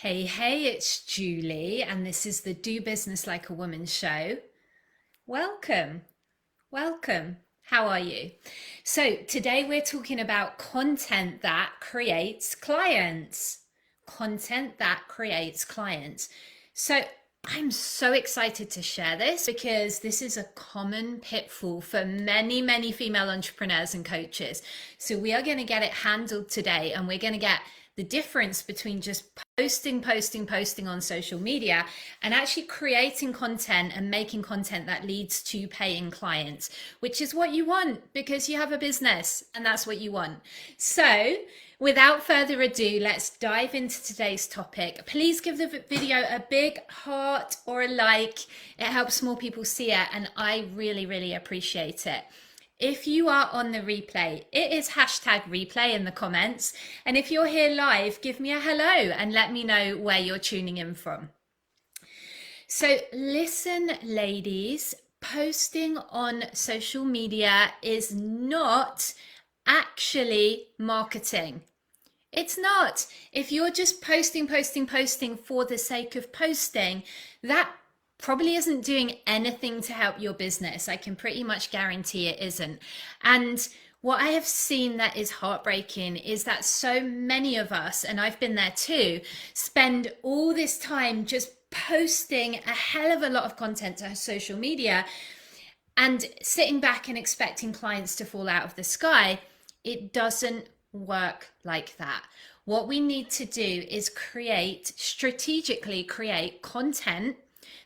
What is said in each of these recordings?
Hey, hey, it's Julie, and this is the Do Business Like a Woman show. Welcome, welcome. How are you? So, today we're talking about content that creates clients. Content that creates clients. So, I'm so excited to share this because this is a common pitfall for many, many female entrepreneurs and coaches. So, we are going to get it handled today, and we're going to get the difference between just posting on social media and actually creating content and making content that leads to paying clients, which is what you want because you have a business and that's what you want. So without further ado, let's dive into today's topic. Please give the video a big heart or a like. It helps more people see it and I really, really appreciate it. If you are on the replay, it is hashtag replay in the comments. And if you're here live, give me a hello and let me know where you're tuning in from. So listen, ladies, posting on social media is not actually marketing. It's not. If you're just posting for the sake of posting, that probably isn't doing anything to help your business. I can pretty much guarantee it isn't. And what I have seen that is heartbreaking is that so many of us, and I've been there too, spend all this time just posting a hell of a lot of content to social media and sitting back and expecting clients to fall out of the sky. It doesn't work like that. What we need to do is strategically create content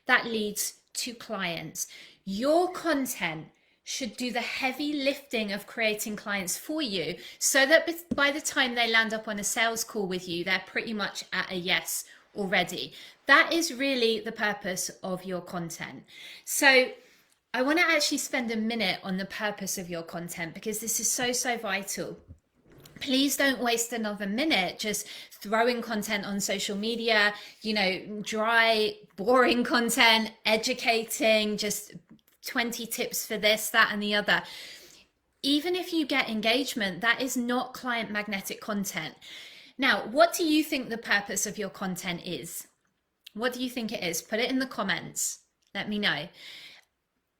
that leads to clients. Your content should do the heavy lifting of creating clients for you so that by the time they land up on a sales call with you, they're pretty much at a yes already. That is really the purpose of your content. So I want to actually spend a minute on the purpose of your content because this is so vital. Please don't waste another minute just throwing content on social media, dry, boring content, educating, just 20 tips for this, that, and the other. Even if you get engagement, that is not client magnetic content. Now, what do you think the purpose of your content is? What do you think it is? Put it in the comments. Let me know.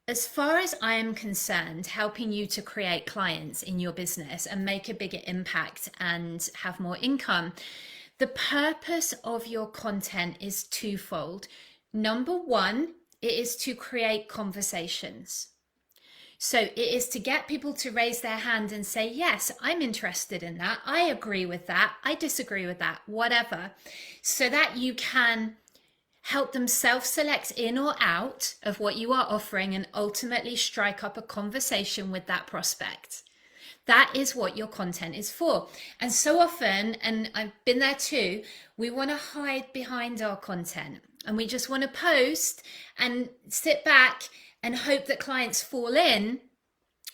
As far as I am concerned, helping you to create clients in your business and make a bigger impact and have more income, the purpose of your content is twofold. Number one, it is to create conversations. So it is to get people to raise their hand and say, yes, I'm interested in that. I agree with that. I disagree with that, whatever. So that you can help them self-select in or out of what you are offering and ultimately strike up a conversation with that prospect. That is what your content is for. And so often, and I've been there too, we want to hide behind our content and we just want to post and sit back and hope that clients fall in.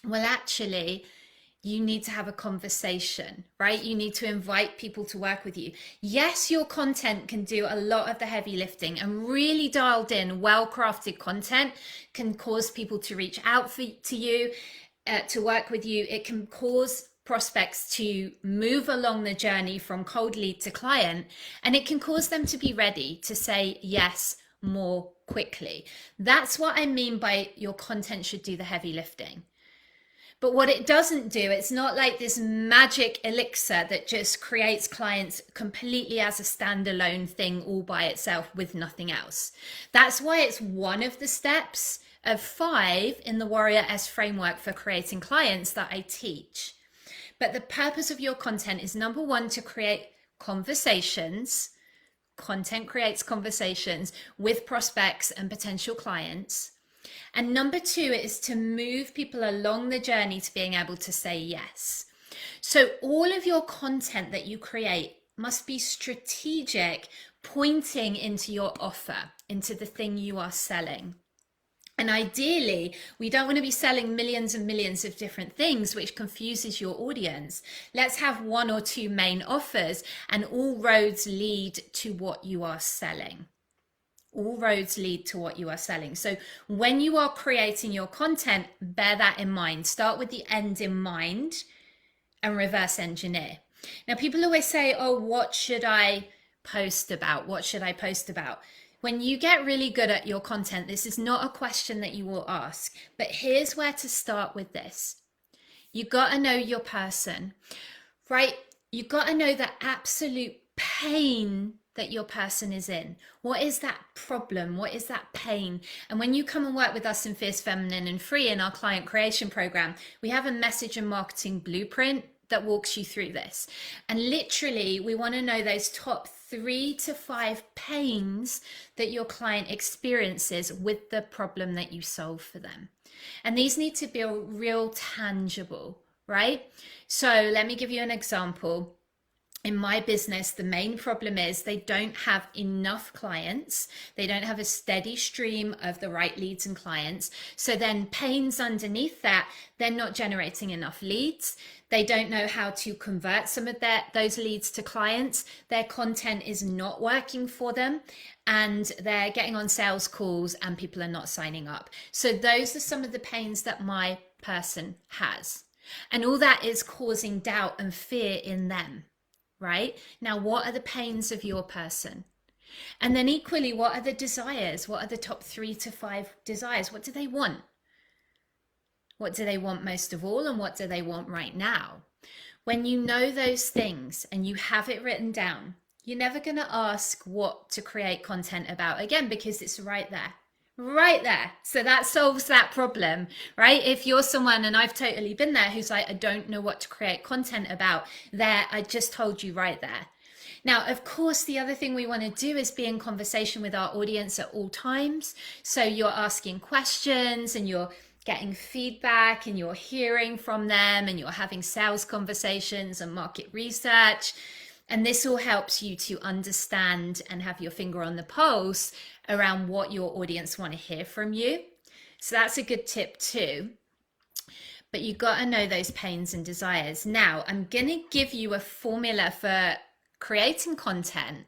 Well, actually, you need to have a conversation, right? You need to invite people to work with you. Yes, your content can do a lot of the heavy lifting, and really dialed in, well-crafted content can cause people to reach out to you, to work with you. It can cause prospects to move along the journey from cold lead to client, and it can cause them to be ready to say yes more quickly. That's what I mean by your content should do the heavy lifting. But what it doesn't do, it's not like this magic elixir that just creates clients completely as a standalone thing all by itself with nothing else. That's why it's one of the steps of 5 in the Warrior S framework for creating clients that I teach. But the purpose of your content is number one, to create conversations. Content creates conversations with prospects and potential clients. And number 2 is to move people along the journey to being able to say yes. So all of your content that you create must be strategic, pointing into your offer, into the thing you are selling. And ideally, we don't want to be selling millions and millions of different things, which confuses your audience. Let's have 1 or 2 main offers and all roads lead to what you are selling. All roads lead to what you are selling. So when you are creating your content, bear that in mind. Start with the end in mind and reverse engineer. Now, people always say, oh, what should I post about? What should I post about? When you get really good at your content, this is not a question that you will ask, but here's where to start with this. You got to know your person, right? You got to know the absolute pain that your person is in. What is that problem? What is that pain? And when you come and work with us in Fierce Feminine and Free in our client creation program, we have a message and marketing blueprint that walks you through this. And literally, we want to know those top 3 to 5 pains that your client experiences with the problem that you solve for them. And these need to be real tangible, right? So let me give you an example. In my business, the main problem is they don't have enough clients. They don't have a steady stream of the right leads and clients. So then pains underneath that, they're not generating enough leads. They don't know how to convert some of those leads to clients. Their content is not working for them, and they're getting on sales calls and people are not signing up. So those are some of the pains that my person has. And all that is causing doubt and fear in them. Right? Now, what are the pains of your person? And then equally, what are the desires? What are the top 3 to 5 desires? What do they want? What do they want most of all? And what do they want right now? When you know those things and you have it written down, you're never going to ask what to create content about again, because it's right there. Right there. So that solves that problem, right? If you're someone, and I've totally been there, who's like, I don't know what to create content about, there, I just told you right there. Now, of course, the other thing we want to do is be in conversation with our audience at all times. So you're asking questions and you're getting feedback and you're hearing from them and you're having sales conversations and market research. And this all helps you to understand and have your finger on the pulse around what your audience want to hear from you. So that's a good tip too. But you got to know those pains and desires. Now, I'm going to give you a formula for creating content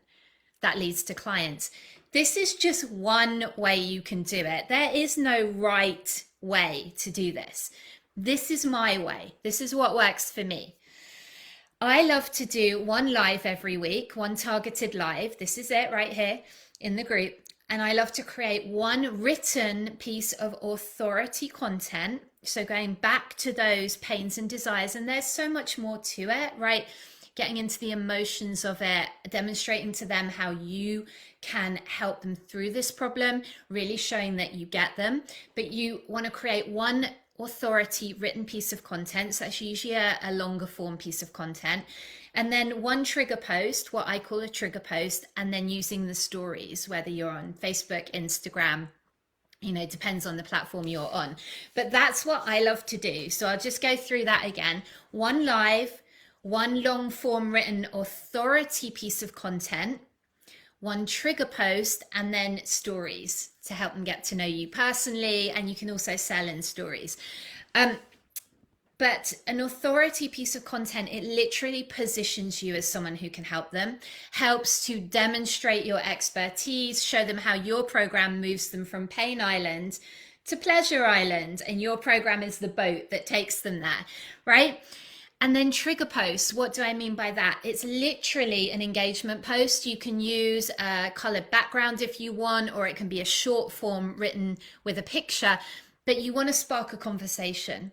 that leads to clients. This is just one way you can do it. There is no right way to do this. This is my way. This is what works for me. I love to do one live every week, one targeted live. This is it right here in the group. And I love to create one written piece of authority content. So going back to those pains and desires, and there's so much more to it, right? Getting into the emotions of it, demonstrating to them how you can help them through this problem, really showing that you get them. But you want to create one authority written piece of content. So that's usually a longer form piece of content. And then one trigger post, what I call a trigger post, and then using the stories, whether you're on Facebook, Instagram, depends on the platform you're on. But that's what I love to do. So I'll just go through that again. One live, one long form written authority piece of content, one trigger post, and then stories to help them get to know you personally. And you can also sell in stories. But an authority piece of content, it literally positions you as someone who can help them, helps to demonstrate your expertise, show them how your program moves them from Pain Island to Pleasure Island. And your program is the boat that takes them there, right? And then trigger posts, what do I mean by that? It's literally an engagement post. You can use a colored background if you want, or it can be a short form written with a picture, but you want to spark a conversation.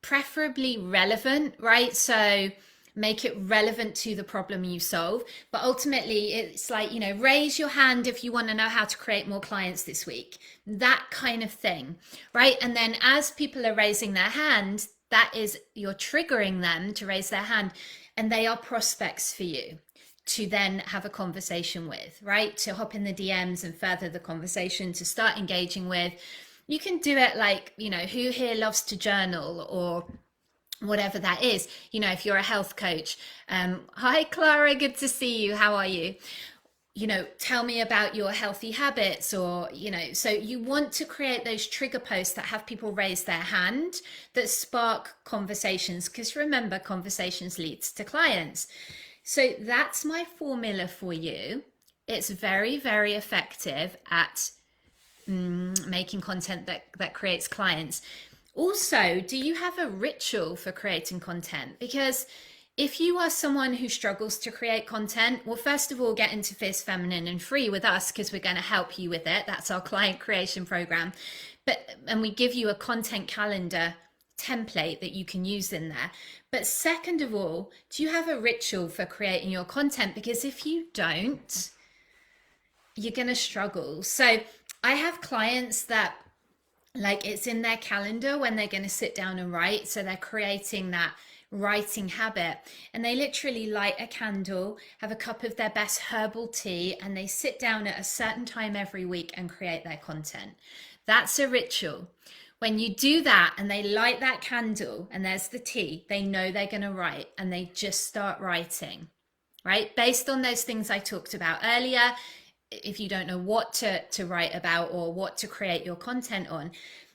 Preferably relevant, right? So make it relevant to the problem you solve. But ultimately, it's like, raise your hand if you want to know how to create more clients this week. That kind of thing, right? And then as people are raising their hand, that is, you're triggering them to raise their hand, and they are prospects for you to then have a conversation with, right? To hop in the DMs and further the conversation, to start engaging with. You can do it like, who here loves to journal, or whatever that is. If you're a health coach, hi Clara, good to see you. How are you? Tell me about your healthy habits, or, so you want to create those trigger posts that have people raise their hand, that spark conversations, because remember, conversations leads to clients. So that's my formula for you. It's very, very effective at making content that creates clients. Also, do you have a ritual for creating content? Because If you are someone who struggles to create content, well, first of all, get into Fierce Feminine and Free with us because we're going to help you with it. That's our client creation program. And we give you a content calendar template that you can use in there. But second of all, do you have a ritual for creating your content? Because if you don't, you're going to struggle. So I have clients that, like, it's in their calendar when they're going to sit down and write. So they're creating that writing habit, and they literally light a candle, have a cup of their best herbal tea, and they sit down at a certain time every week and create their content. That's a ritual. When you do that and they light that candle and there's the tea, they know they're going to write, and they just start writing, right? Based on those things I talked about earlier. If you don't know what to write about or what to create your content on.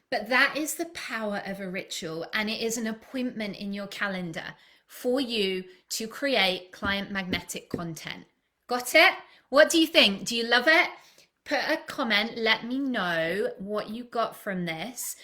But that is the power of a ritual, and it is an appointment in your calendar for you to create client magnetic content. Got it? What do you think? Do you love it? Put a comment, let me know what you got from this.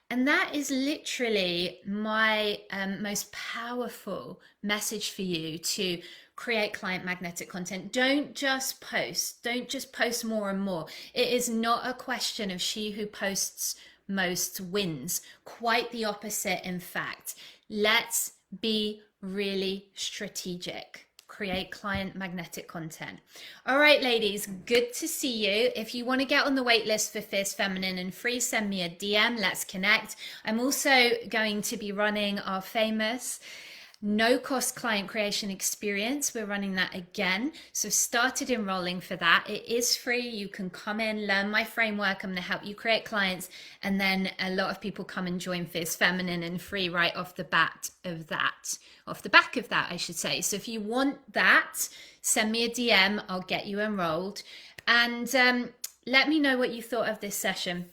And that is literally my most powerful message for you to create client magnetic content. Don't just post more and more. It is not a question of she who posts most wins. Quite the opposite, in fact. Let's be really strategic. Create client magnetic content. All right, ladies, good to see you. If you want to get on the wait list for Fierce Feminine and Free, send me a DM. Let's connect. I'm also going to be running our famous no cost client creation experience. We're running that again. So started enrolling for that. It is free. You can come in, learn my framework. I'm going to help you create clients. And then a lot of people come and join Fierce Feminine and Free right off the back of that, I should say. So if you want that, send me a DM. I'll get you enrolled. And let me know what you thought of this session.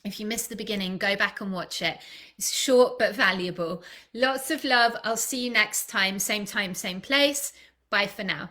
If you missed the beginning, go back and watch it. It's short but valuable. Lots of love. I'll see you next time, same place. Bye for now.